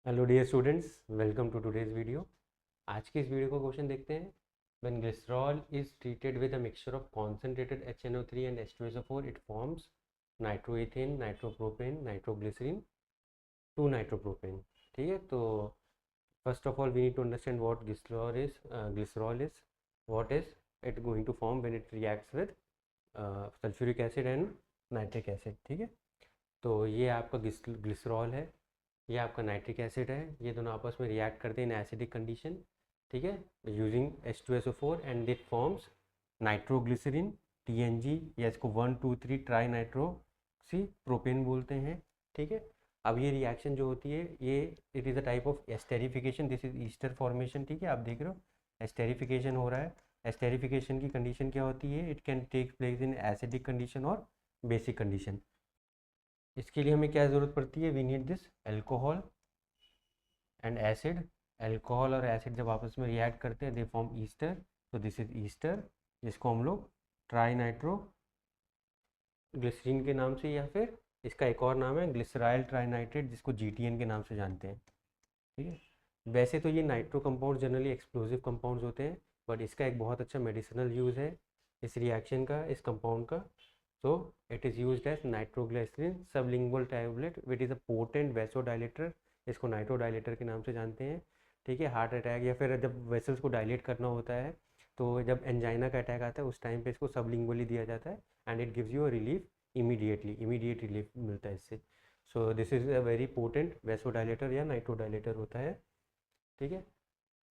Hello dear students, welcome to today's video. आज की इस वीडियो को क्वेश्चन देखते हैं। When glycerol is treated with a mixture of concentrated HNO3 and H2SO4 it forms nitroethane, nitropropane, nitroglycerine, 2 nitropropane. ठीक है, तो first of all we need to understand what glycerol is what is it going to form when it reacts with sulphuric acid and nitric acid. ठीक है, तो ये आपका glycerol है, ये आपका नाइट्रिक एसिड है। ये दोनों आपस में रिएक्ट करते हैं इन एसिडिक कंडीशन। ठीक है, using H2SO4 and it forms nitroglycerine, TNG, या इसको 1,2,3 ट्राई नाइट्रोक्सी प्रोपेन बोलते हैं। ठीक है, अब ये रिएक्शन जो होती है ये it is a type of esterification. This is Easter formation. ठीक है, आप देख रहे हो एस्टेरिफिकेशन हो रहा है। एस्टेरिफिकेशन की कंडीशन क्या होती है? It can take place in acidic condition और बेसिक कंडीशन। इसके लिए हमें क्या ज़रूरत पड़ती है? We need this alcohol and acid. Alcohol और एसिड जब आपस में रिएक्ट करते हैं दे फॉर्म ईस्टर। तो दिस इज ईस्टर, जिसको हम लोग ट्राई नाइट्रो ग्लिसरीन के नाम से, या फिर इसका एक और नाम है ग्लिसराइल ट्राइनाइट्रेट, जिसको GTN के नाम से जानते हैं। ठीक है, वैसे तो ये nitro compound generally explosive compounds होते हैं, बट इसका एक बहुत अच्छा मेडिसिनल यूज़ है इस रिएक्शन का, इस कंपाउंड का। So it is used as nitroglycerin sublingual tablet which is a potent vasodilator। इसको नाइट्रोडाइलेटर के नाम से जानते हैं। ठीक है, हार्ट अटैक या फिर जब वेसल्स को डायलेट करना होता है, तो जब एंजाइना का अटैक आता है उस टाइम पे इसको सबलिंगुअली दिया जाता है and it gives you a relief immediately, immediate relief मिलता है इससे। So this is a very potent vasodilator या नाइट्रोडाइलेटर होता है। ठीक है,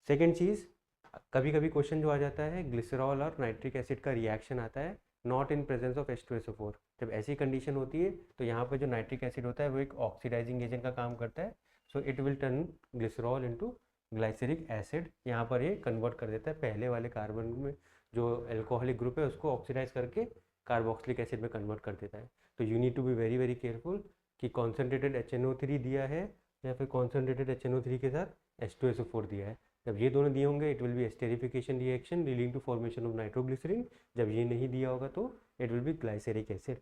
सेकेंड चीज़, कभी कभी क्वेश्चन जो आ जाता है ग्लिसरॉल और नाइट्रिक एसिड का रिएक्शन आता है not in presence of H2SO4। जब ऐसी कंडीशन होती है तो यहाँ पर जो नाइट्रिक एसिड होता है वो एक ऑक्सीडाइजिंग एजेंट का काम करता है। So it will turn glycerol into glyceric acid. यहाँ पर ये कन्वर्ट कर देता है पहले वाले कार्बन में, जो एल्कोहलिक ग्रुप है उसको ऑक्सीडाइज करके कार्बोक्सिलिक एसिड में कन्वर्ट कर देता है। तो you need to be very very careful कि कॉन्सेंट्रेटेड HNO3 दिया है या फिर कॉन्सेंट्रेटेड HNO3 के साथ H2SO4 दिया है। जब ये दोनों दिए होंगे it will be esterification reaction leading to formation of nitroglycerine. जब ये नहीं दिया होगा तो it will be glyceric acid.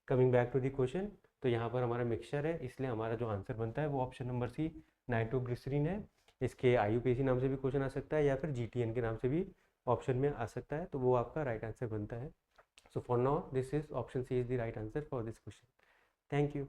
Coming back to the question, तो यहाँ पर हमारा मिक्सचर है, इसलिए हमारा जो आंसर बनता है वो ऑप्शन नंबर सी नाइट्रोग्लिसरीन है। इसके IUPAC नाम से भी क्वेश्चन आ सकता है या फिर GTN के नाम से भी ऑप्शन में आ सकता है, तो वो आपका राइट आंसर बनता है। So for now this is option C is the right answer for this question. Thank you.